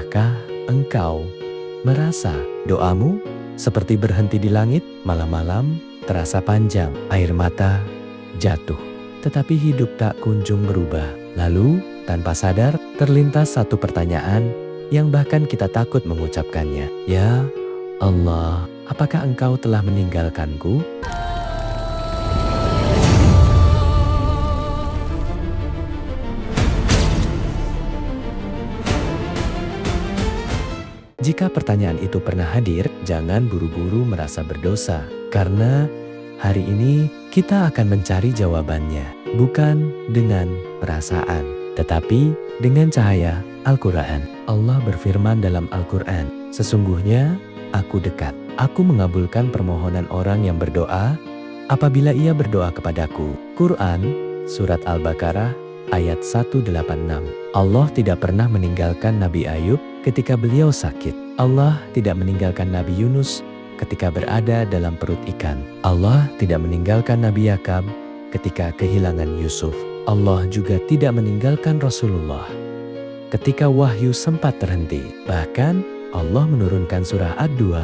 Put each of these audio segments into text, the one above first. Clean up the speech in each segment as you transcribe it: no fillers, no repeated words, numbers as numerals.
Pernahkah engkau merasa doamu seperti berhenti di langit, malam-malam terasa panjang, air mata jatuh, tetapi hidup tak kunjung berubah? Lalu, tanpa sadar, terlintas satu pertanyaan yang bahkan kita takut mengucapkannya. Ya Allah, apakah engkau telah meninggalkanku? Jika pertanyaan itu pernah hadir, jangan buru-buru merasa berdosa. Karena hari ini kita akan mencari jawabannya. Bukan dengan perasaan, tetapi dengan cahaya Al-Quran. Allah berfirman dalam Al-Quran, "Sesungguhnya aku dekat. Aku mengabulkan permohonan orang yang berdoa apabila ia berdoa kepadaku." Quran, Surat Al-Baqarah, ayat 186. Allah tidak pernah meninggalkan Nabi Ayub ketika beliau sakit. Allah tidak meninggalkan Nabi Yunus ketika berada dalam perut ikan. Allah tidak meninggalkan Nabi Yakub ketika kehilangan Yusuf. Allah juga tidak meninggalkan Rasulullah ketika wahyu sempat terhenti. Bahkan Allah menurunkan surah Ad-2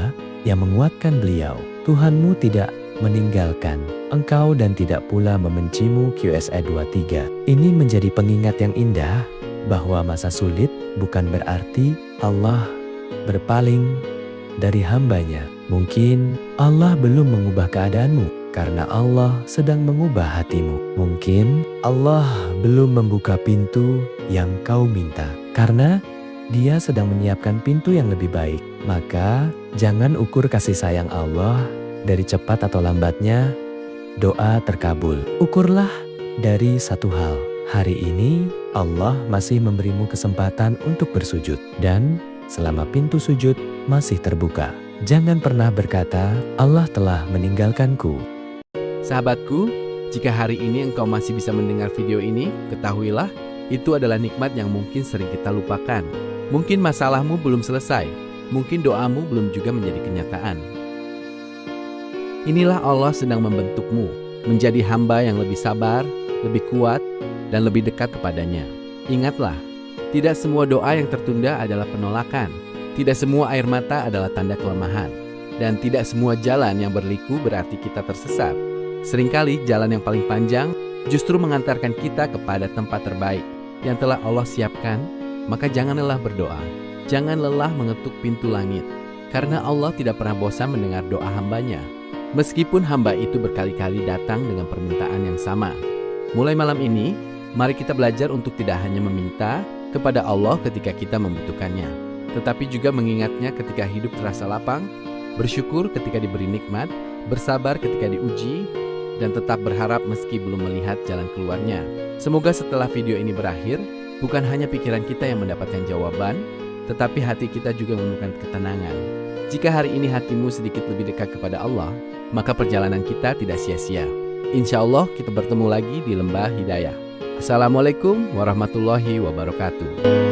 yang menguatkan beliau. Tuhanmu tidak meninggalkan engkau dan tidak pula membencimu. QSA 23. Ini menjadi pengingat yang indah bahwa masa sulit bukan berarti Allah berpaling dari hambanya. Mungkin Allah belum mengubah keadaanmu karena Allah sedang mengubah hatimu. Mungkin Allah belum membuka pintu yang kau minta karena Dia sedang menyiapkan pintu yang lebih baik. Maka jangan ukur kasih sayang Allah dari cepat atau lambatnya doa terkabul. Ukurlah dari satu hal. Hari ini Allah masih memberimu kesempatan untuk bersujud, dan selama pintu sujud masih terbuka, jangan pernah berkata, "Allah telah meninggalkanku." Sahabatku, jika hari ini engkau masih bisa mendengar video ini, ketahuilah itu adalah nikmat yang mungkin sering kita lupakan. Mungkin masalahmu belum selesai, mungkin doamu belum juga menjadi kenyataan. Inilah Allah sedang membentukmu menjadi hamba yang lebih sabar, lebih kuat, dan lebih dekat kepadanya. Ingatlah, tidak semua doa yang tertunda adalah penolakan, tidak semua air mata adalah tanda kelemahan, dan tidak semua jalan yang berliku berarti kita tersesat. Seringkali jalan yang paling panjang justru mengantarkan kita kepada tempat terbaik yang telah Allah siapkan. Maka jangan lelah berdoa, jangan lelah mengetuk pintu langit, karena Allah tidak pernah bosan mendengar doa hambanya. Meskipun hamba itu berkali-kali datang dengan permintaan yang sama. Mulai malam ini, mari kita belajar untuk tidak hanya meminta kepada Allah ketika kita membutuhkannya, tetapi juga mengingatnya ketika hidup terasa lapang, bersyukur ketika diberi nikmat, bersabar ketika diuji, dan tetap berharap meski belum melihat jalan keluarnya. Semoga setelah video ini berakhir, bukan hanya pikiran kita yang mendapatkan jawaban, tetapi hati kita juga menemukan ketenangan. Jika hari ini hatimu sedikit lebih dekat kepada Allah, maka perjalanan kita tidak sia-sia. Insya Allah kita bertemu lagi di Lembah Hidayah. Assalamualaikum warahmatullahi wabarakatuh.